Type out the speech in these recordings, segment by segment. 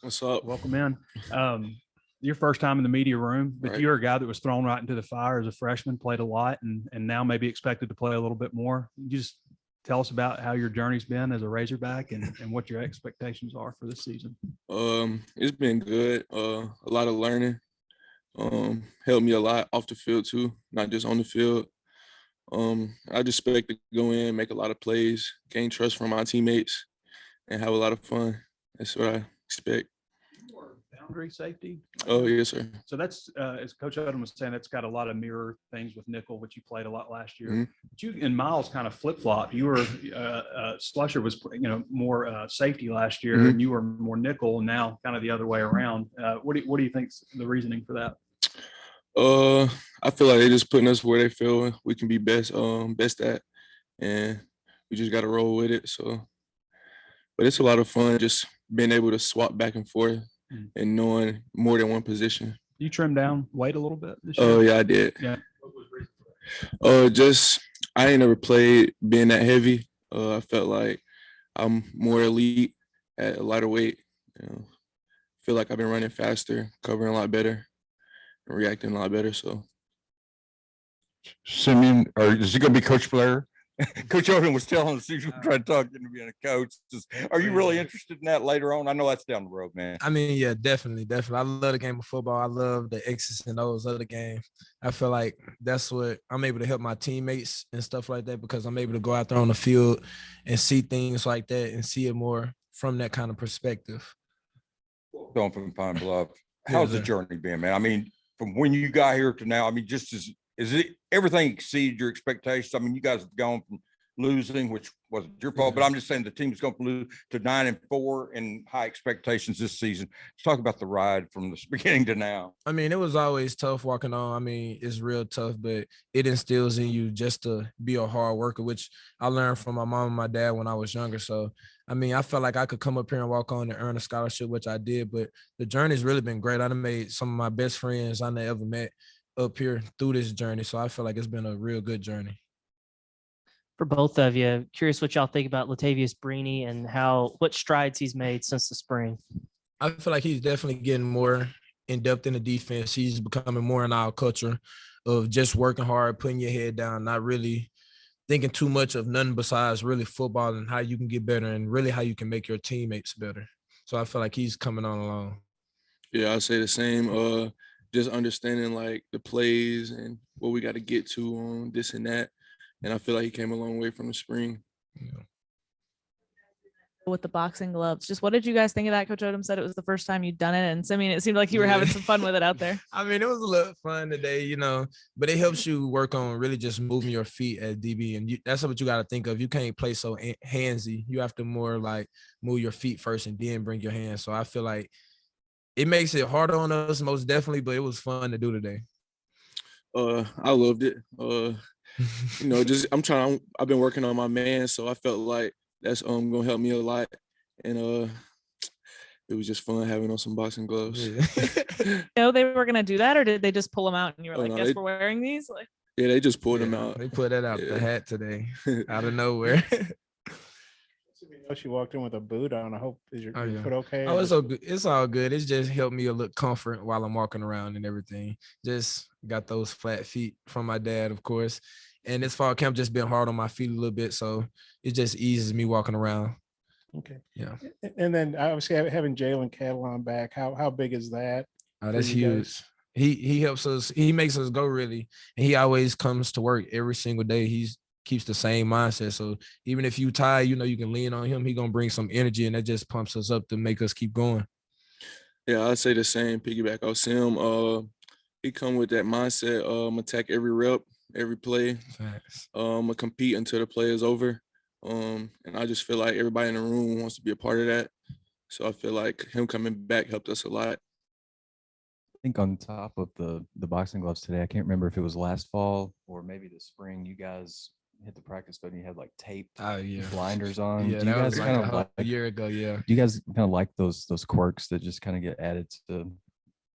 What's up? Welcome in. Your first time in the media room, but Right. you're a guy that was thrown right into the fire as a freshman, played a lot, and now maybe expected to play a little bit more. You just tell us about how your journey's been as a Razorback and what your expectations are for this season. It's been good. A lot of learning. Helped me a lot off the field too, not just on the field. I just expect to go in, make a lot of plays, gain trust from my teammates, and have a lot of fun. That's what I expect. Boundary safety. Oh, yes, sir. So that's, as Coach Odom was saying, that's got a lot of mirror things with nickel, which you played a lot last year. Mhm. But you and Miles kind of flip flop. You were Slusher was more safety last year, Mhm. and you were more nickel. And now kind of the other way around. What do you think's the reasoning for that? I feel like they're just putting us where they feel we can be best at, and we just got to roll with it. So, but it's a lot of fun just being able to swap back and forth and knowing more than one position. You trimmed down weight a little bit this year? Oh, yeah, I did. Yeah. Just I ain't never played being that heavy. I felt like I'm more elite at a lighter weight. Feel like I've been running faster, covering a lot better, and reacting a lot better. So, Simeon, or is it going to be Coach Blair? Coach Odom was telling us he's trying to talk into being a coach. Are you really interested in that later on? I know that's down the road, man. I mean, yeah, definitely. I love the game of football. I love the X's and O's of the game. I feel like that's what I'm able to help my teammates and stuff like that because I'm able to go out there on the field and see things like that and see it more from that kind of perspective. Going from Pine Bluff, how's the journey been, man? I mean, from when you got here to now, I mean, just is it everything exceeded your expectations? I mean, you guys have gone from losing, which wasn't your fault, but I'm just saying the team's going from lose to 9-4 and high expectations this season. Let's talk about the ride from the beginning to now. I mean, it was always tough walking on. I mean, it's real tough, but it instills in you just to be a hard worker, which I learned from my mom and my dad when I was younger. So, I mean, I felt like I could come up here and walk on and earn a scholarship, which I did, but the journey's really been great. I've made some of my best friends I ever met up here through this journey. So I feel like it's been a real good journey. For both of you, curious what y'all think about Latavius Brini and what strides he's made since the spring. I feel like he's definitely getting more in depth in the defense. He's becoming more in our culture of just working hard, putting your head down, not really thinking too much of nothing besides really football and how you can get better and really how you can make your teammates better. So I feel like he's coming on along. Yeah, I'd say the same. Just understanding like the plays and what we got to get to on this and that. And I feel like he came a long way from the spring. Yeah. With the boxing gloves, just what did you guys think of that? Coach Odom said it was the first time you'd done it, and Simeon, it seemed like you were having some fun with it out there. I mean, it was a little fun today, but it helps you work on really just moving your feet at DB, and that's what you got to think of. You can't play so handsy. You have to more like move your feet first and then bring your hands. So I feel like it makes it harder on us most definitely, but it was fun to do today. I loved it. I've been working on my man, so I felt like that's gonna help me a lot. And it was just fun having on some boxing gloves. You know they were gonna do that, or did they just pull them out and you were like, "Guess we're wearing these"? Like, yeah, they just pulled them out. They put that out the hat today, out of nowhere. She walked in with a boot on. I hope is your foot okay? Oh, it's all good. It's all good. It's just helped me a little comfort while I'm walking around and everything. Just got those flat feet from my dad, of course. And this fall camp just been hard on my feet a little bit, so it just eases me walking around. Okay. Yeah. And then obviously having Jayden Catalon back, how big is that? Oh, that's huge. He helps us. He makes us go really, and he always comes to work every single day. He's keeps the same mindset. So even if you tired, you can lean on him. He gonna bring some energy, and that just pumps us up to make us keep going. Yeah, I'd say the same. Piggyback off Sim. He come with that mindset. Attack every rep, every play. Thanks. Compete until the play is over. And I just feel like everybody in the room wants to be a part of that. So I feel like him coming back helped us a lot. I think on top of the boxing gloves today, I can't remember if it was last fall or maybe the spring, you guys hit the practice field and you had like tape blinders on. Yeah, do you guys kind of like a year ago? Yeah. Do you guys kind of like those quirks that just kind of get added to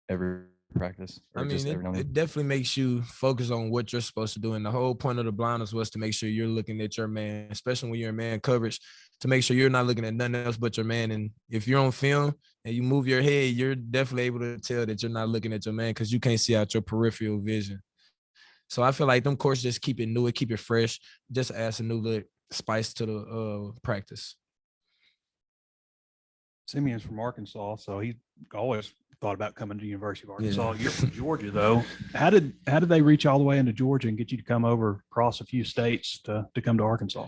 every practice? I Or just mean, every now and then? it definitely makes you focus on what you're supposed to do. And the whole point of the blinders was to make sure you're looking at your man, especially when you're in man coverage, to make sure you're not looking at nothing else but your man. And if you're on film and you move your head, you're definitely able to tell that you're not looking at your man because you can't see out your peripheral vision. So I feel like them courses just keep it new, keep it fresh, just adds a new little spice to the practice. Simeon's from Arkansas, so he always thought about coming to the University of Arkansas. Yeah. You're from Georgia, though. How did they reach all the way into Georgia and get you to come over across a few states to come to Arkansas?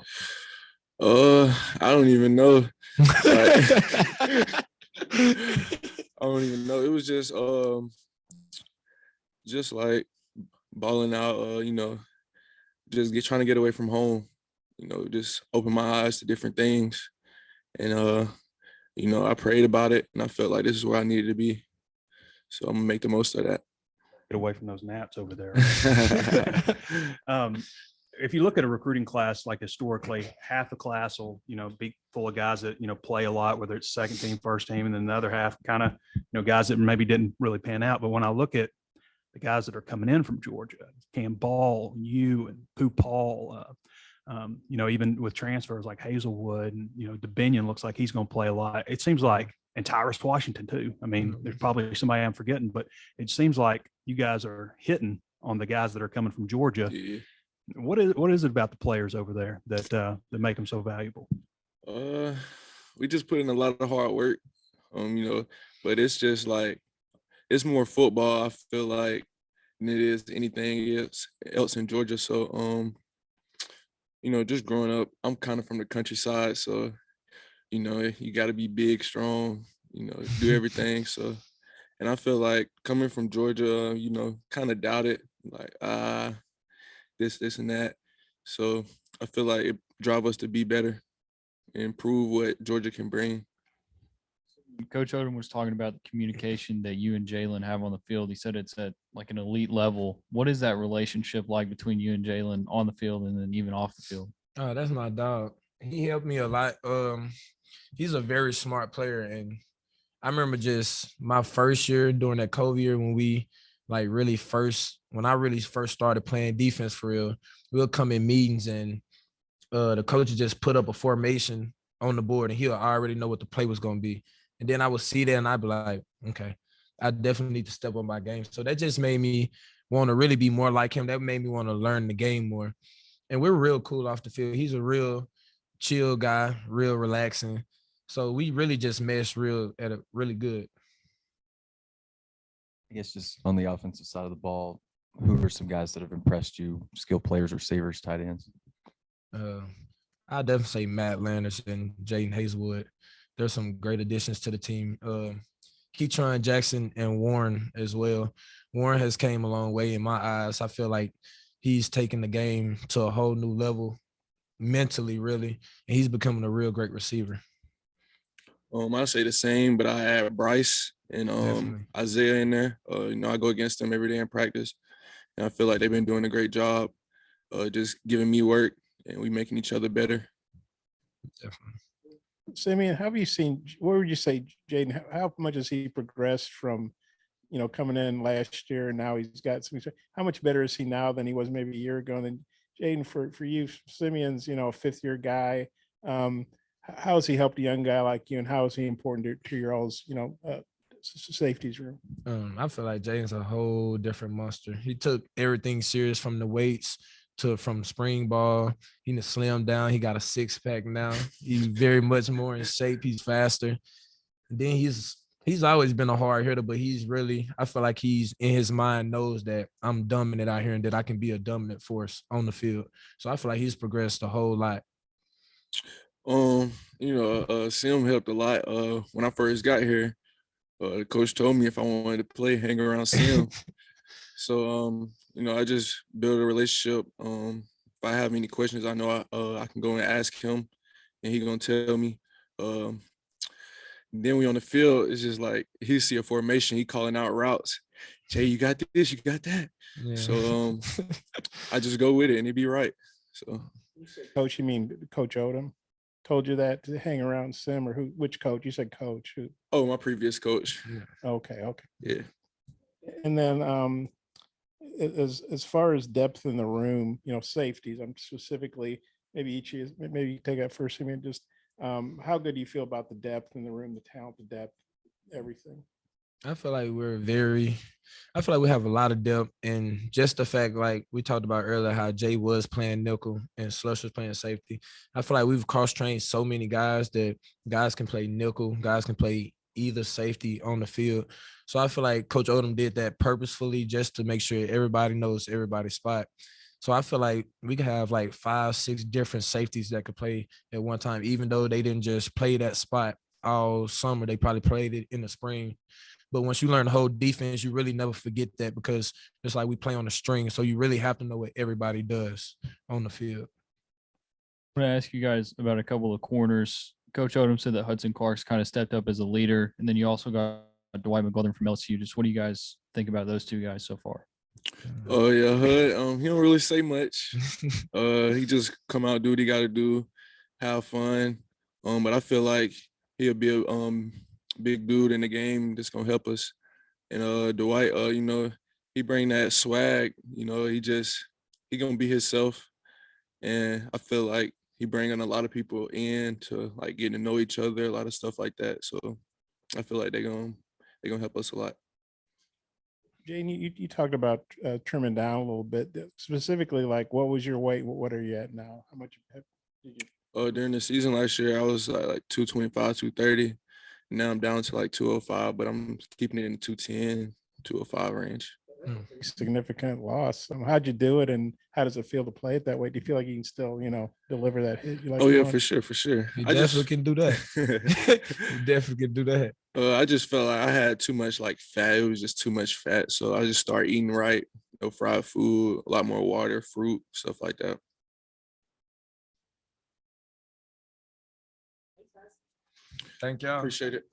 I don't even know. I don't even know. It was just like balling out. Just trying to get away from home. Just open my eyes to different things, and I prayed about it, and I felt like this is where I needed to be. So I'm gonna make the most of that. Get away from those naps over there. If you look at a recruiting class, like historically, half the class will, be full of guys that, play a lot, whether it's second team, first team, and then the other half kind of, guys that maybe didn't really pan out. But when I look at the guys that are coming in from Georgia, Cam Ball, you and Pooh Paul, even with transfers like Hazelwood and, DeBinion looks like he's going to play a lot. It seems like, and Tyrus Washington too. I mean, there's probably somebody I'm forgetting, but it seems like you guys are hitting on the guys that are coming from Georgia. Yeah. What is it about the players over there that make them so valuable? We just put in a lot of hard work, but it's just like, it's more football, I feel like, than it is anything else in Georgia. So, just growing up, I'm kind of from the countryside. So, you got to be big, strong, do everything. So, and I feel like coming from Georgia, kind of doubt it, like, this and that. So I feel like it drive us to be better and prove what Georgia can bring. Coach Odom was talking about the communication that you and Jaylen have on the field. He said it's at like an elite level. What is that relationship like between you and Jaylen on the field and then even off the field? Oh, that's my dog. He helped me a lot. He's a very smart player. And I remember just my first year during that COVID year when when I really first started playing defense for real, we'll come in meetings and the coach would just put up a formation on the board and he'll already know what the play was going to be. And then I would see that and I'd be like, okay, I definitely need to step up my game. So that just made me want to really be more like him. That made me want to learn the game more. And we're real cool off the field. He's a real chill guy, real relaxing. So we really just meshed really good. I guess just on the offensive side of the ball, who are some guys that have impressed you? Skill players, receivers, tight ends? I definitely say Matt Landers and Jayden Hazelwood. There's some great additions to the team. Keytron Jackson and Warren as well. Warren has came a long way in my eyes. I feel like he's taken the game to a whole new level mentally, really, and he's becoming a real great receiver. I say the same, but I add Bryce and Isaiah in there. I go against them every day in practice, and I feel like they've been doing a great job, just giving me work, and we making each other better. Definitely. Simeon, have you seen? What would you say, Jayden? How much has he progressed from, coming in last year and now he's got some? How much better is he now than he was maybe a year ago? And then Jayden, for you, Simeon's, a fifth-year guy. How has he helped a young guy like you, and how is he important to your all's, safeties room? I feel like Jayden's a whole different monster. He took everything serious from the weights from spring ball. He slimmed down. He got a 6-pack now. He's very much more in shape. He's faster. And then he's always been a hard hitter, but I feel like he's in his mind knows that I'm dominant out here and that I can be a dominant force on the field. So I feel like he's progressed a whole lot. Sim helped a lot. When I first got here, the coach told me if I wanted to play, hang around Sim. So, I just build a relationship. If I have any questions, I know I can go and ask him, and he's gonna tell me. Then we on the field, it's just like he see a formation, he calling out routes. Jay, you got this, you got that. Yeah. So I just go with it, and it be right. So, Coach, you mean Coach Odom told you that to hang around Sim, or which coach? You said coach. Who? Oh, my previous coach. Yeah. Okay. Yeah. And then as far as depth in the room, safeties, I'm specifically, maybe maybe take that first. I mean, just how good do you feel about the depth in the room, the talent, the depth, everything? I feel like we have a lot of depth, and just the fact, like we talked about earlier, how Jay was playing nickel and Slush was playing safety. I feel like we've cross-trained so many guys that guys can play nickel, guys can play either safety on the field. So I feel like Coach Odom did that purposefully just to make sure everybody knows everybody's spot. So I feel like we could have like 5, 6 different safeties that could play at one time, even though they didn't just play that spot all summer. They probably played it in the spring. But once you learn the whole defense, you really never forget that, because it's like we play on a string. So you really have to know what everybody does on the field. I'm going to ask you guys about a couple of corners. Coach Odom said that Hudson Clark's kind of stepped up as a leader. And then you also got Dwight McGlothern from LSU. Just what do you guys think about those two guys so far? Oh yeah, Hud. He don't really say much. He just come out, do what he got to do, have fun. But I feel like he'll be a big dude in the game that's gonna help us. And Dwight, he bring that swag. He gonna be himself, and I feel like he bringing a lot of people in to like getting to know each other, a lot of stuff like that. So I feel like they're gonna help us a lot. Jayden, you talked about trimming down a little bit. Specifically, like, what was your weight? What are you at now? How much did you? During the season last year, I was like 225, 230. Now I'm down to like 205, but I'm keeping it in the 210, 205 range. Significant loss. How'd you do it, and how does it feel to play it that way? Do you feel like you can still, deliver that hit? You like Oh yeah, doing? for sure. You definitely can do that. You definitely can do that. I just felt like I had too much like fat. It was just too much fat. So I just started eating right, fried food, a lot more water, fruit, stuff like that. Thank y'all. Appreciate it.